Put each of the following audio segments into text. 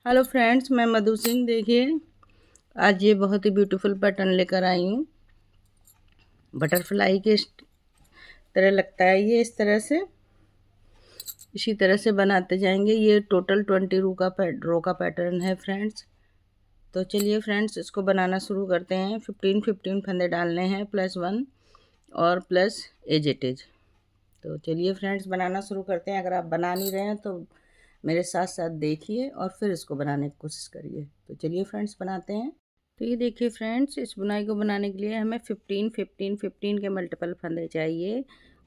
Hello friends, मैं मधु सिंह। देखिए, आज ये बहुत ही ब्यूटीफुल पैटर्न लेकर आई हूँ। बटरफ्लाई के तरह लगता है ये। इस तरह से इसी तरह से बनाते जाएंगे। ये टोटल 20 रो का पैटर्न है फ्रेंड्स। तो चलिए फ्रेंड्स, इसको बनाना शुरू करते हैं। 15 फंदे डालने हैं, +1 और प्लस एजेटेज। तो चलिए फ्रेंड्स, बनाना शुरू करते हैं। अगर आप बना नहीं रहे हैं तो मेरे साथ साथ देखिए और फिर इसको बनाने की कोशिश करिए। तो चलिए फ्रेंड्स, बनाते हैं। तो ये देखिए फ्रेंड्स, इस बुनाई को बनाने के लिए हमें 15 के मल्टीपल फंदे चाहिए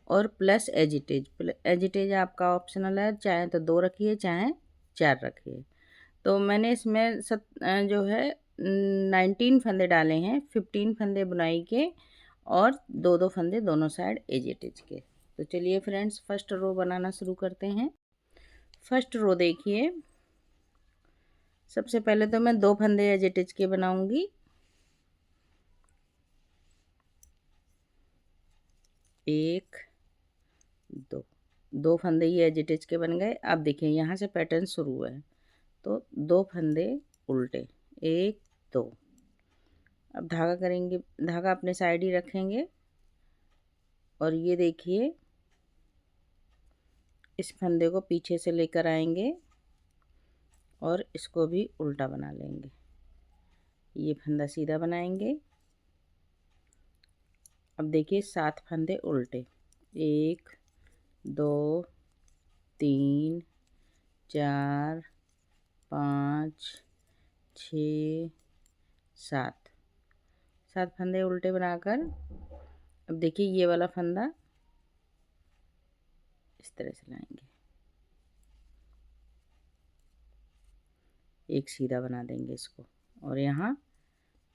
और प्लस एजिटेज। एजिटेज आपका ऑप्शनल है, चाहे तो 2 रखिए चाहे 4 रखिए। तो मैंने इसमें जो है 19 फंदे डाले हैं। 15 फंदे बुनाई के और 2 फंदे दोनों साइड एजिटेज के। तो चलिए फ्रेंड्स, फर्स्ट रो बनाना शुरू करते हैं। फर्स्ट रो देखिए, सबसे पहले तो मैं 2 फंदे एजिटेज के बनाऊंगी। 1 2 फंदे ये एजिटेज के बन गए। अब देखिए, यहाँ से पैटर्न शुरू है तो 2 फंदे उल्टे, 1 2। अब धागा करेंगे, धागा अपने साइड ही रखेंगे और ये देखिए, इस फंदे को पीछे से लेकर आएंगे और इसको भी उल्टा बना लेंगे। ये फंदा सीधा बनाएंगे। अब देखिए, 7 फंदे उल्टे, 1 2 3 4 5 6 7 7 फंदे उल्टे बनाकर अब देखिए, ये वाला फंदा इस तरह से लाएंगे, एक सीधा बना देंगे इसको और यहाँ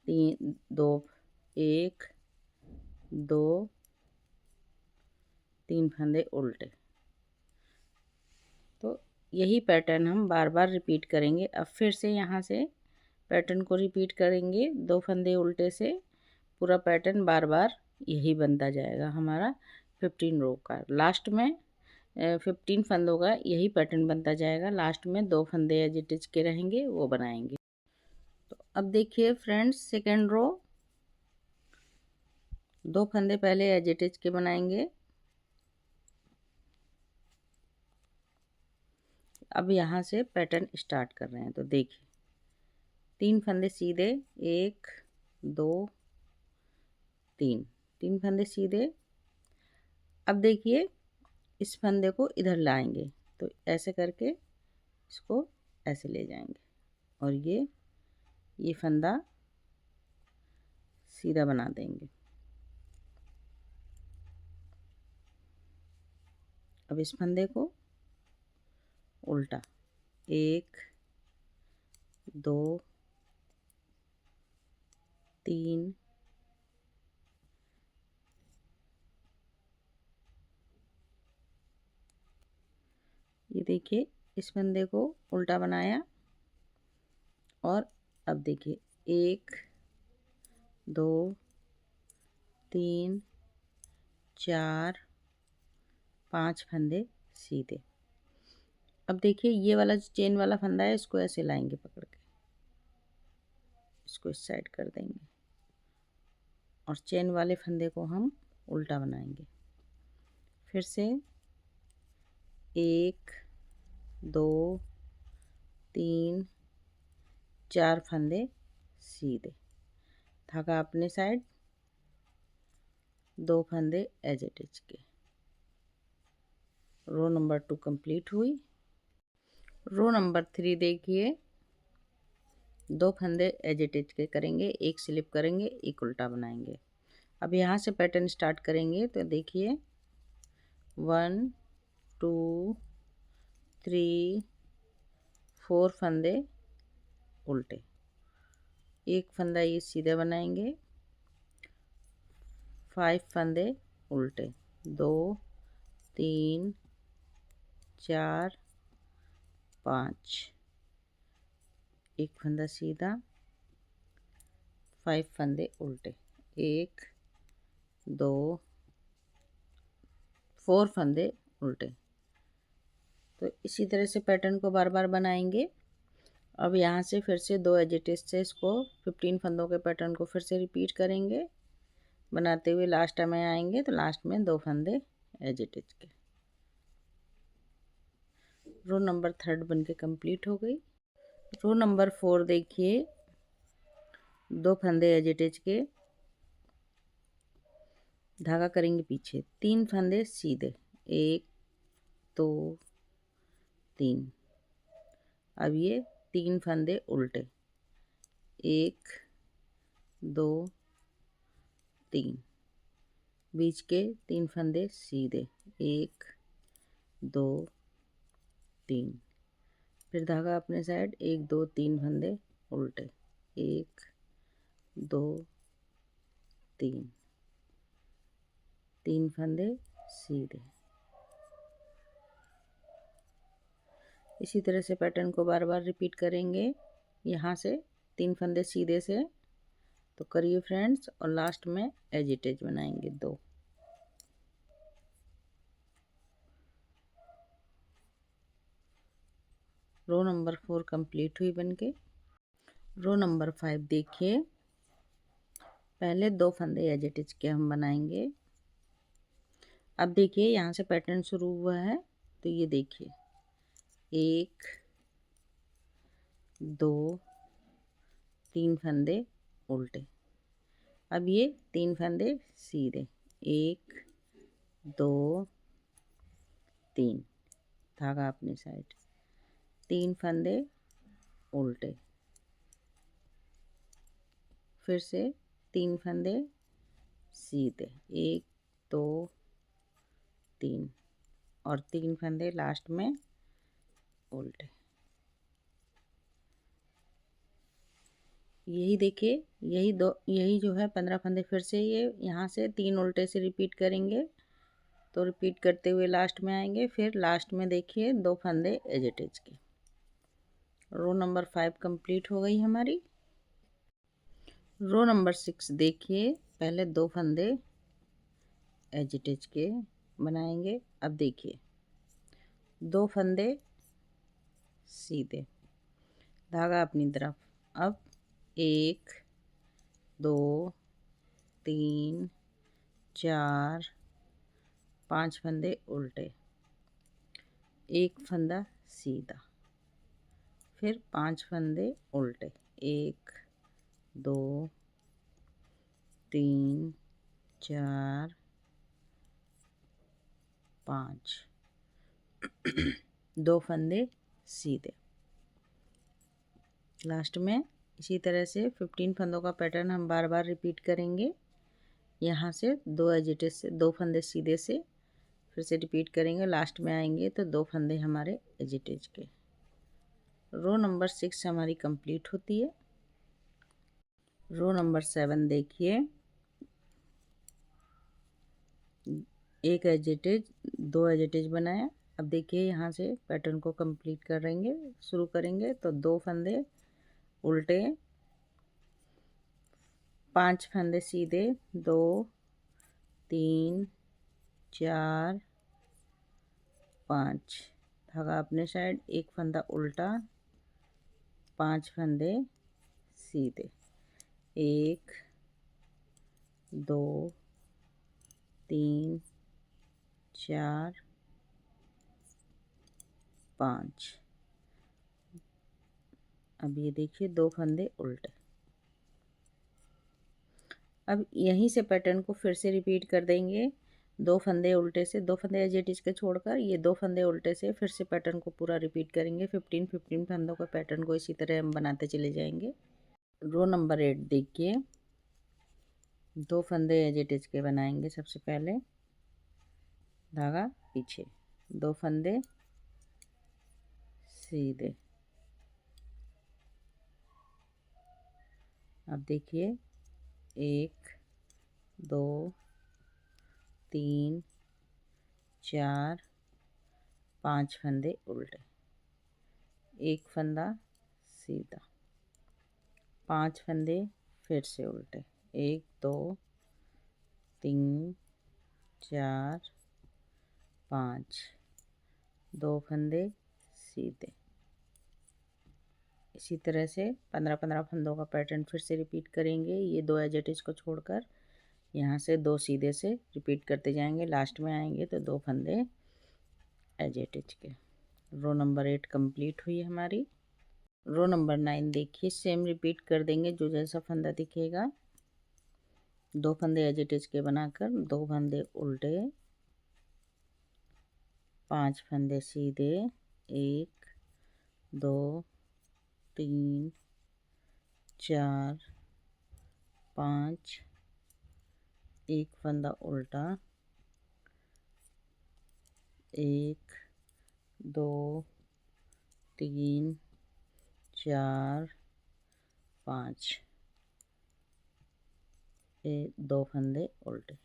3 2 1 2 3 फंदे उल्टे। तो यही पैटर्न हम बार बार रिपीट करेंगे। अब फिर से यहाँ से पैटर्न को रिपीट करेंगे। 2 फंदे उल्टे से पूरा पैटर्न बार बार यही बनता जाएगा हमारा 15 रो का। लास्ट में 15 फंदों का यही पैटर्न बनता जाएगा। लास्ट में 2 फंदे एजिटेज के रहेंगे, वो बनाएंगे। तो अब देखिए फ्रेंड्स, सेकेंड रो, 2 फंदे पहले एजिटेज के बनाएंगे। अब यहाँ से पैटर्न स्टार्ट कर रहे हैं। तो देखिए, 3 फंदे सीधे, 1 2 3, 3 फंदे सीधे। अब देखिए, इस फंदे को इधर लाएंगे तो ऐसे करके इसको ऐसे ले जाएंगे और ये फंदा सीधा बना देंगे। अब इस फंदे को उल्टा, 1 2 3 ये देखिए, इस फंदे को उल्टा बनाया और अब देखिए, 1 2 3 4 5 फंदे सीधे। अब देखिए, ये वाला चेन वाला फंदा है, इसको ऐसे लाएंगे पकड़ के, इसको इस साइड कर देंगे और चेन वाले फंदे को हम उल्टा बनाएंगे। फिर से 1 2 3 4 फंदे सीधे, धागा अपने साइड, 2 फंदे एजिटेज के। रो नंबर 2 कंप्लीट हुई। रो नंबर 3 देखिए, 2 फंदे एजिटेज के करेंगे, एक स्लिप करेंगे, एक उल्टा बनाएंगे। अब यहाँ से पैटर्न स्टार्ट करेंगे। तो देखिए, 1 2 3 4 फंदे उल्टे, एक फंदा ये सीधे बनाएंगे, 5 फंदे उल्टे, 2 3 4 5, एक फंदा सीधा, 5 फंदे उल्टे, 1 2 4 फंदे उल्टे। तो इसी तरह से पैटर्न को बार बार बनाएंगे अब यहाँ से फिर से 2 एज इट इज से इसको 15 फंदों के पैटर्न को फिर से रिपीट करेंगे बनाते हुए। लास्ट में आएंगे तो लास्ट में 2 फंदे एज इट इज के। रो नंबर 3 बन के कम्प्लीट हो गई। रो नंबर 4 देखिए, 2 फंदे एज इट इज के, धागा करेंगे पीछे, 3 फंदे सीधे, 1 2 3। अब ये 3 फंदे उल्टे, 1 2 3, बीच के 3 फंदे सीधे, 1 2 3, फिर धागा अपने साइड, 1 2 3 फंदे उल्टे, 1 2 3, 3 फंदे सीधे। इसी तरह से पैटर्न को बार बार रिपीट करेंगे। यहाँ से 3 फंदे सीधे से तो करिए फ्रेंड्स, और लास्ट में एज इट इज बनाएंगे 2। रो नंबर 4 कंप्लीट हुई बनके। रो नंबर 5 देखिए, पहले 2 फंदे एज इट इज के हम बनाएंगे। अब देखिए यहाँ से पैटर्न शुरू हुआ है तो ये देखिए 1 2 3 फंदे उल्टे। अब ये 3 फंदे सीधे, 1 2 3, धागा अपनी साइड, 3 फंदे उल्टे, फिर से 3 फंदे सीधे, 1 2 3, और 3 फंदे लास्ट में उल्टे। यही देखिए, यही जो है 15 फंदे फिर से ये यहाँ से 3 उल्टे से रिपीट करेंगे। तो रिपीट करते हुए लास्ट में आएंगे, फिर लास्ट में देखिए 2 फंदे एज इट इज के। रो नंबर 5 कंप्लीट हो गई हमारी। रो नंबर 6 देखिए, पहले 2 फंदे एज इट इज के बनाएंगे। अब देखिए 2 फंदे सीधे, धागा अपनी तरफ। अब 1 2 3 4 5 फंदे उल्टे, 1 फंदा सीधा, फिर 5 फंदे उल्टे, 1 2 3 4 5, 2 फंदे सीधे। लास्ट में इसी तरह से 15 फंदों का पैटर्न हम बार बार रिपीट करेंगे। यहाँ से 2 एज इट इज से 2 फंदे सीधे से फिर से रिपीट करेंगे। लास्ट में आएंगे तो 2 फंदे हमारे एज इट इज के। रो नंबर 6 हमारी कंप्लीट होती है। रो नंबर 7 देखिए, 1 as it is 2 as it is बनाया। अब देखिए यहाँ से पैटर्न को कंप्लीट करेंगे, शुरू करेंगे तो 2 फंदे उल्टे, 5 फंदे सीधे, 2 3 4 5, धागा अपने साइड, 1 फंदा उल्टा, 5 फंदे सीधे, 1 2 3 4 5। अब ये देखिए 2 फंदे उल्टे। अब यहीं से पैटर्न को फिर से रिपीट कर देंगे। 2 फंदे उल्टे से, 2 फंदे एज इट इज के छोड़कर ये 2 फंदे उल्टे से फिर से पैटर्न को पूरा रिपीट करेंगे। 15 फंदों का पैटर्न को इसी तरह हम बनाते चले जाएंगे। रो नंबर 8 देखिए, 2 फंदे एज इट इज के बनाएंगे। सबसे पहले धागा पीछे, 2 फंदे सीधे। अब देखिए 1 2 3 4 5 फंदे उल्टे, 1 फंदा सीधा, 5 फंदे फिर से उल्टे, 1 2 3 4 5, 2 फंदे सीधे। इसी तरह से 15-15 फंदों का पैटर्न फिर से रिपीट करेंगे। ये 2 एज इट इज को छोड़कर यहाँ से 2 सीधे से रिपीट करते जाएंगे। लास्ट में आएंगे तो 2 फंदे एज इट इज के। रो नंबर 8 कंप्लीट हुई हमारी। रो नंबर 9 देखिए, सेम रिपीट कर देंगे। जो जैसा फंदा दिखेगा 2 फंदे एज इट इज के बनाकर 2 फंदे उल्टे, 5 फंदे सीधे, 1 2 3 4 5, 1 फंदा उल्टा, 1 2 3 4 5, 2 फंदे उल्टे।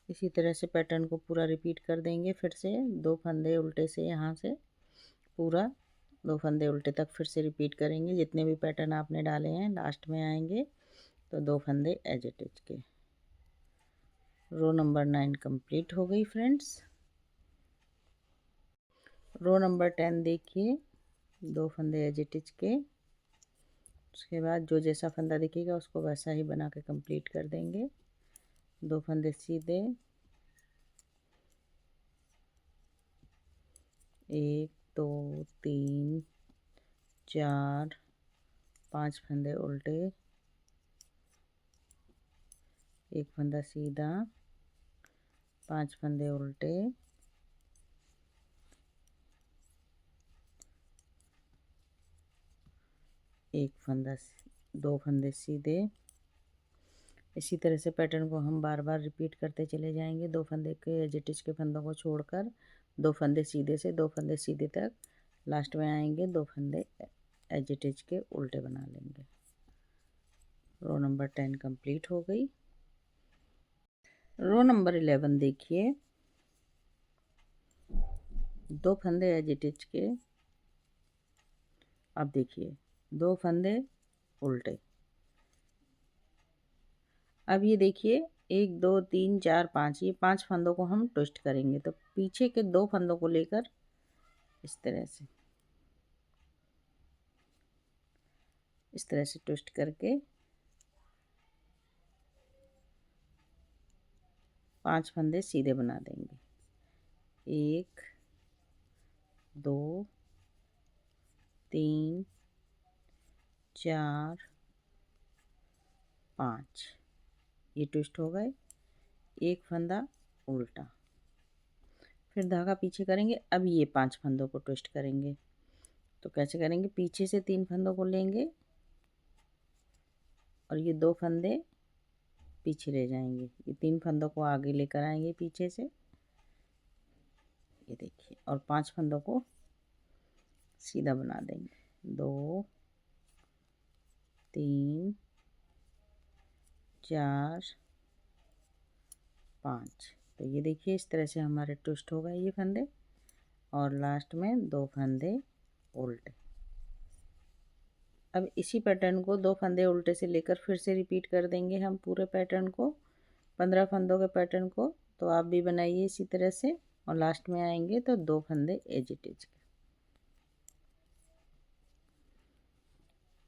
इसी तरह से पैटर्न को पूरा रिपीट कर देंगे। फिर से 2 फंदे उल्टे से यहाँ से पूरा 2 फंदे उल्टे तक फिर से रिपीट करेंगे। जितने भी पैटर्न आपने डाले हैं लास्ट में आएंगे तो 2 फंदे एज इट इज के। रो नंबर 9 कंप्लीट हो गई फ्रेंड्स। रो नंबर 10 देखिए, 2 फंदे एज इट इज के। उसके बाद जो जैसा फंदा दिखेगा उसको वैसा ही बना के कंप्लीट कर देंगे। 2 फंदे सीधे, 1 2 3 4 5 फंदे उल्टे, 1 फंदा सीधा, 5 फंदे उल्टे, 1 फंदा, 2 फंदे सीधे। इसी तरह से पैटर्न को हम बार बार रिपीट करते चले जाएंगे। 2 फंदे के एज इट इज के फंदों को छोड़कर 2 फंदे सीधे से 2 फंदे सीधे तक लास्ट में आएंगे। 2 फंदे एज इट इज के उल्टे बना लेंगे। रो नंबर 10 कंप्लीट हो गई। रो नंबर 11 देखिए, 2 फंदे एज इट इज के। अब देखिए 2 फंदे उल्टे। अब ये देखिए 1 2 3 4 5, ये 5 फंदों को हम ट्विस्ट करेंगे। तो पीछे के 2 फंदों को लेकर इस तरह से ट्विस्ट करके 5 फंदे सीधे बना देंगे। 1 2 3 4 5, ये ट्विस्ट हो गए। 1 फंदा उल्टा, फिर धागा पीछे करेंगे। अब ये 5 फंदों को ट्विस्ट करेंगे। तो कैसे करेंगे, पीछे से 3 फंदों को लेंगे और ये 2 फंदे पीछे ले जाएंगे। ये 3 फंदों को आगे लेकर आएंगे पीछे से, ये देखिए, और 5 फंदों को सीधा बना देंगे। 2 3 4 5, तो ये देखिए इस तरह से हमारे ट्विस्ट हो गए ये फंदे, और लास्ट में 2 फंदे उल्टे। अब इसी पैटर्न को 2 फंदे उल्टे से लेकर फिर से रिपीट कर देंगे हम पूरे पैटर्न को, 15 फंदों के पैटर्न को। तो आप भी बनाइए इसी तरह से, और लास्ट में आएंगे तो 2 फंदे एज इट इज के।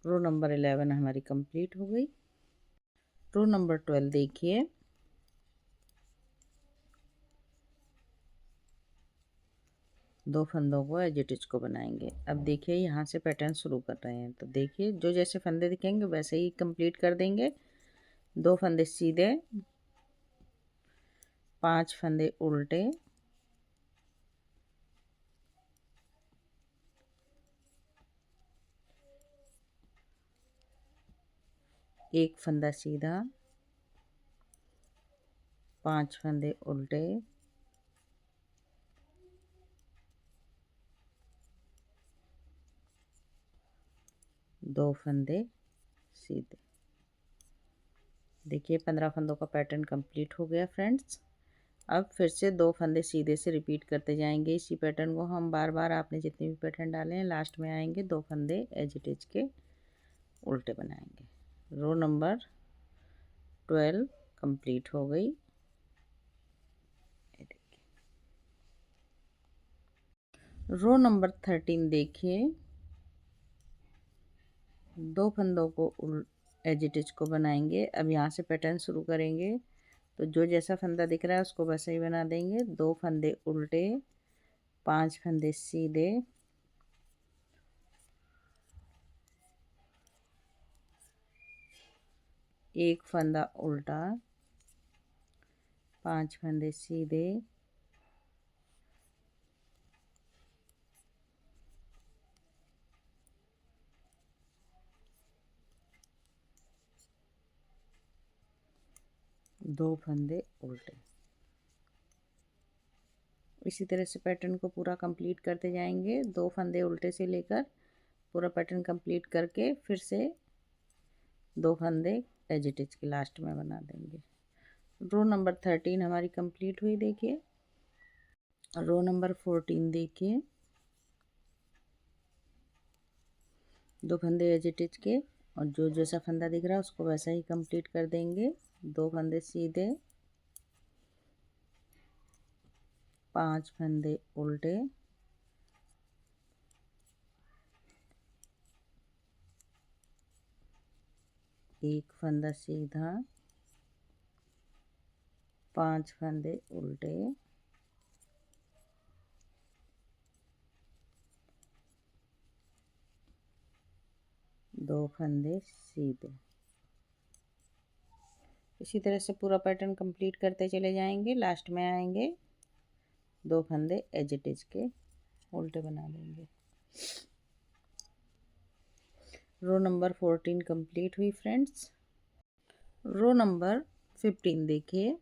रो नंबर 11 हमारी कंप्लीट हो गई। रो नंबर 12 देखिए, 2 फंदों को एज इट इज को बनाएंगे। अब देखिए यहाँ से पैटर्न शुरू कर रहे हैं। तो देखिए जो जैसे फंदे दिखेंगे वैसे ही कंप्लीट कर देंगे। 2 फंदे सीधे, 5 फंदे उल्टे, 1 फंदा सीधा, 5 फंदे उल्टे, 2 फंदे सीधे। देखिए 15 फंदों का पैटर्न कंप्लीट हो गया फ्रेंड्स। अब फिर से 2 फंदे सीधे से रिपीट करते जाएंगे। इसी पैटर्न को हम बार बार, आपने जितने भी पैटर्न डाले हैं लास्ट में आएंगे 2 फंदे एज इट इज के उल्टे बनाएंगे। रो नंबर 12 कंप्लीट हो गई। रो नंबर 13 देखिए, 2 फंदों को एज इट इज को बनाएंगे। अब यहाँ से पैटर्न शुरू करेंगे, तो जो जैसा फंदा दिख रहा है उसको वैसे ही बना देंगे। 2 फंदे उल्टे, 5 फंदे सीधे, एक फंदा उल्टा, 5 फंदे सीधे, दो फंदे उल्टे। इसी तरह से पैटर्न को पूरा कंप्लीट करते जाएंगे। 2 फंदे उल्टे से लेकर पूरा पैटर्न कंप्लीट करके फिर से 2 फंदे एज इट इज के लास्ट में बना देंगे। रो नंबर 13 हमारी कंप्लीट हुई। देखिए रो नंबर 14 देखिए, 2 फंदे एज इट इज के, और जो जैसा फंदा दिख रहा है उसको वैसा ही कंप्लीट कर देंगे। 2 फंदे सीधे, 5 फंदे उल्टे, एक फंदा सीधा, 5 फंदे उल्टे, दो फंदे सीधे। इसी तरह से पूरा पैटर्न कंप्लीट करते चले जाएंगे। लास्ट में आएंगे, 2 फंदे एज इट इज के उल्टे बना देंगे। रो नंबर 14 कंप्लीट हुई फ्रेंड्स। रो नंबर 15 देखिए,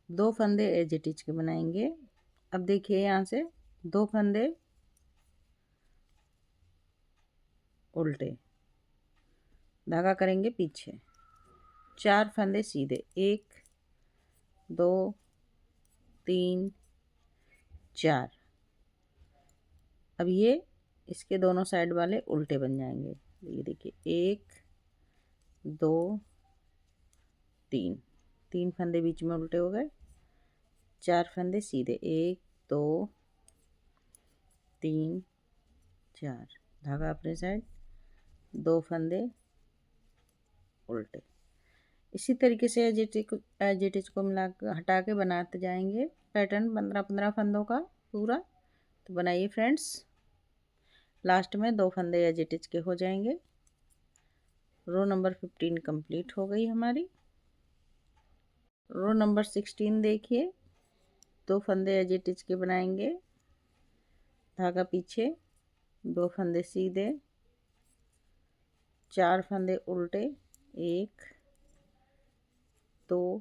2 फंदे एज इट इज के बनाएंगे। अब देखिए यहाँ से 2 फंदे उल्टे, धागा करेंगे पीछे, 4 फंदे सीधे, 1 2 3 4। अब ये इसके दोनों साइड वाले उल्टे बन जाएंगे। ये देखिए 1 2 3, 3 फंदे बीच में उल्टे हो गए, 4 फंदे सीधे, 1 2 3 4, धागा अपने साइड, 2 फंदे उल्टे। इसी तरीके से एज इट इज को मिला हटा के बनाते जाएंगे पैटर्न 15-15 फंदों का पूरा। तो बनाइए फ्रेंड्स, लास्ट में 2 फंदे एज इट इज के हो जाएंगे। रो नंबर 15 कंप्लीट हो गई हमारी। रो नंबर 16 देखिए, 2 फंदे एज इट इज के बनाएंगे, धागा पीछे, 2 फंदे सीधे, 4 फंदे उल्टे, 1 2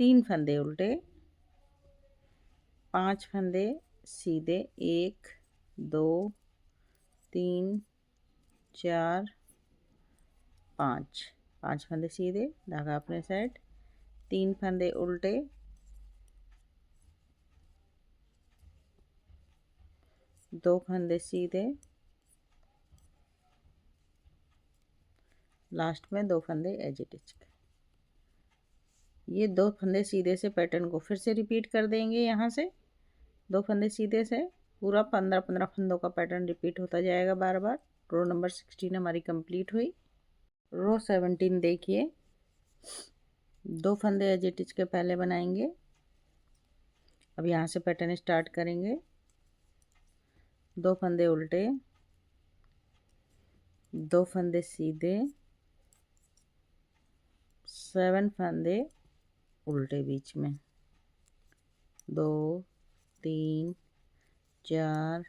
3 फंदे उल्टे, 5 फंदे सीधे, 1 2 3 4 5, 5 फंदे सीधे, धागा अपने साइड, 3 फंदे उल्टे, 2 फंदे सीधे, लास्ट में 2 फंदे एज इट इज के। ये 2 फंदे सीधे से पैटर्न को फिर से रिपीट कर देंगे। यहाँ से 2 फंदे सीधे से पूरा 15-15 फंदों का पैटर्न रिपीट होता जाएगा बार बार। रो नंबर 16 हमारी कंप्लीट हुई। रो 17 देखिए, 2 फंदे एज इट इज के पहले बनाएंगे। अब यहाँ से पैटर्न स्टार्ट करेंगे, 2 फंदे उल्टे, 2 फंदे सीधे, 7 फंदे उल्टे बीच में, 2 3 4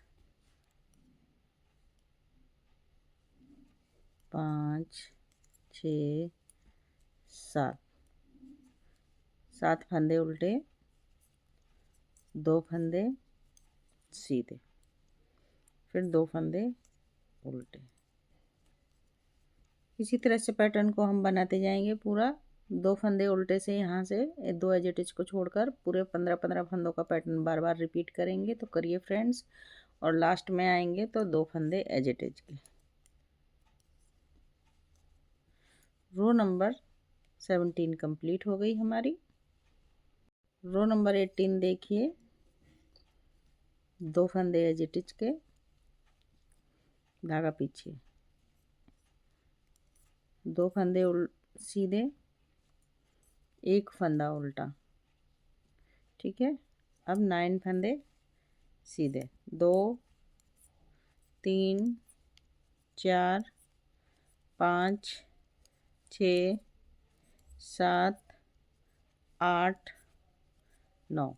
5 6 7, 7 फंदे उल्टे, 2 फंदे सीधे, फिर 2 फंदे उल्टे। इसी तरह से पैटर्न को हम बनाते जाएंगे पूरा। 2 फंदे उल्टे से यहाँ से 2 एज इट इज को छोड़कर पूरे 15-15 फंदों का पैटर्न बार बार रिपीट करेंगे। तो करिए फ्रेंड्स, और लास्ट में आएंगे तो 2 फंदे एज इट इज के। रो नंबर 17 कंप्लीट हो गई हमारी। रो नंबर 18 देखिए, 2 फंदे एज इट इज के, धागा पीछे, 2 फंदे सीधे, 1 फंदा उल्टा। ठीक है, अब 9 फंदे सीधे, 2 3 4 5 6 7 8 9,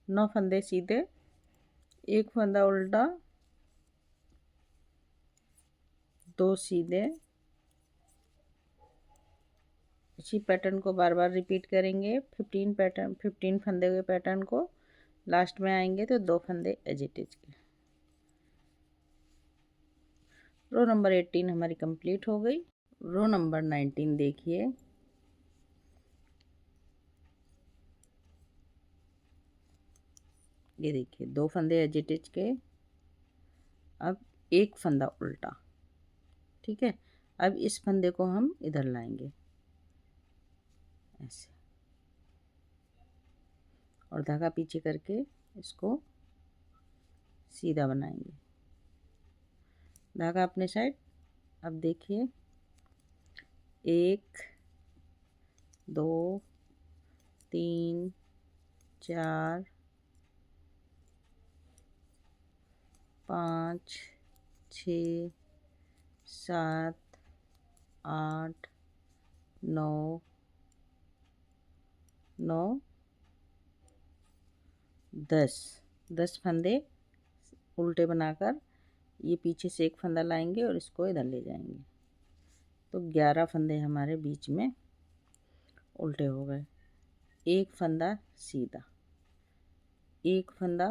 9 फंदे सीधे, 1 फंदा उल्टा, 2 सीधे। इसी पैटर्न को बार बार रिपीट करेंगे। 15 फंदे हुए पैटर्न को लास्ट में आएंगे तो 2 फंदे एज इट इज के। रो नंबर 18 हमारी कंप्लीट हो गई। रो नंबर 19 देखिए, ये देखिए 2 फंदे एज इट इज के, अब 1 फंदा उल्टा। ठीक है, अब इस फंदे को हम इधर लाएंगे ऐसे, और धागा पीछे करके इसको सीधा बनाएंगे, धागा अपने साइड। अब देखिए 1 2 3 4 5 6 7 8 9 10 फंदे उल्टे बनाकर ये पीछे से 1 फंदा लाएंगे और इसको इधर ले जाएंगे, तो 11 फंदे हमारे बीच में उल्टे हो गए। 1 फंदा सीधा, 1 फंदा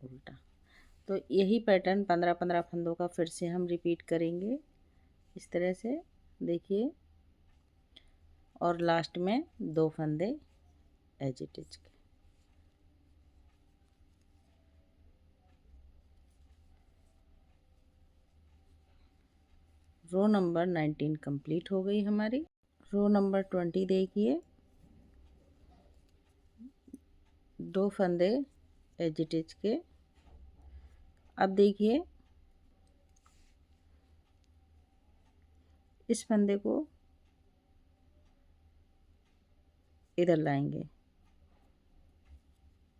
उल्टा। तो यही पैटर्न 15-15 फंदों का फिर से हम रिपीट करेंगे इस तरह से, देखिए। और लास्ट में 2 फंदे एज इट इज के। रो नंबर 19 कंप्लीट हो गई हमारी। रो नंबर 20 देखिए, 2 फंदे एज इट इज के। अब देखिए इस फंदे को इधर लाएंगे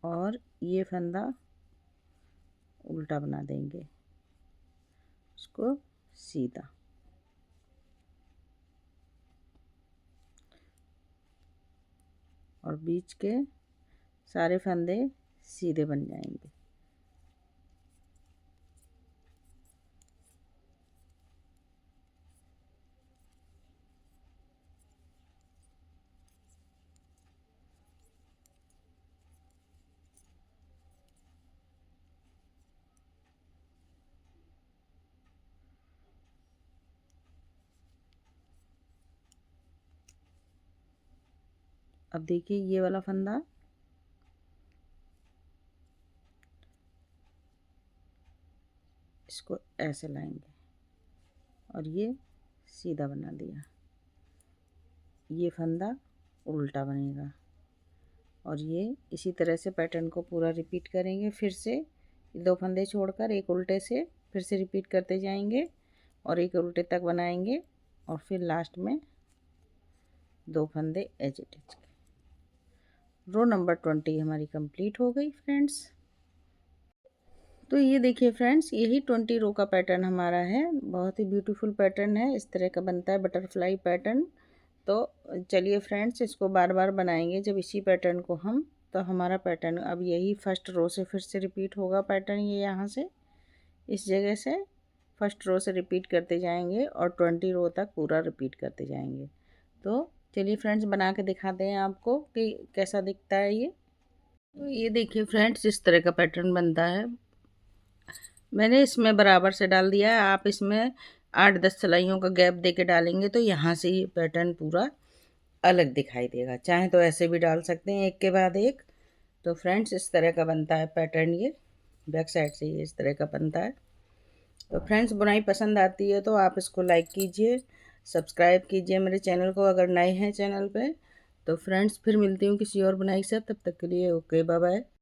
और ये फंदा उल्टा बना देंगे, उसको सीधा, और बीच के सारे फंदे सीधे बन जाएंगे। अब देखिए ये वाला फंदा इसको ऐसे लाएंगे और ये सीधा बना दिया, ये फंदा उल्टा बनेगा, और ये इसी तरह से पैटर्न को पूरा रिपीट करेंगे। फिर से 2 फंदे छोड़कर एक उल्टे से फिर से रिपीट करते जाएंगे और एक उल्टे तक बनाएंगे, और फिर लास्ट में 2 फंदे एज इट इज के। रो नंबर 20 हमारी कंप्लीट हो गई फ्रेंड्स। तो ये देखिए फ्रेंड्स, यही 20 रो का पैटर्न हमारा है। बहुत ही ब्यूटीफुल पैटर्न है, इस तरह का बनता है बटरफ्लाई पैटर्न। तो चलिए फ्रेंड्स, इसको बार बार बनाएंगे जब इसी पैटर्न को हम, तो हमारा पैटर्न अब यही फर्स्ट रो से फिर से रिपीट होगा पैटर्न। ये यहाँ से इस जगह से फर्स्ट रो से रिपीट करते जाएंगे और 20 रो तक पूरा रिपीट करते जाएंगे। तो चलिए फ्रेंड्स, बना के दिखाते हैं आपको कि कैसा दिखता है ये। तो ये देखिए फ्रेंड्स, इस तरह का पैटर्न बनता है। मैंने इसमें बराबर से डाल दिया है, आप इसमें 8-10 सिलाइयों का गैप दे के डालेंगे तो यहाँ से ये पैटर्न पूरा अलग दिखाई देगा। चाहे तो ऐसे भी डाल सकते हैं एक के बाद एक। तो फ्रेंड्स, इस तरह का बनता है पैटर्न, ये बैक साइड से ये इस तरह का बनता है। तो फ्रेंड्स, बुनाई पसंद आती है तो आप इसको लाइक कीजिए, सब्सक्राइब कीजिए मेरे चैनल को अगर नए हैं चैनल पे। तो फ्रेंड्स फिर मिलती हूँ किसी और बुनाई से, तब तक के लिए ओके बाय बाय।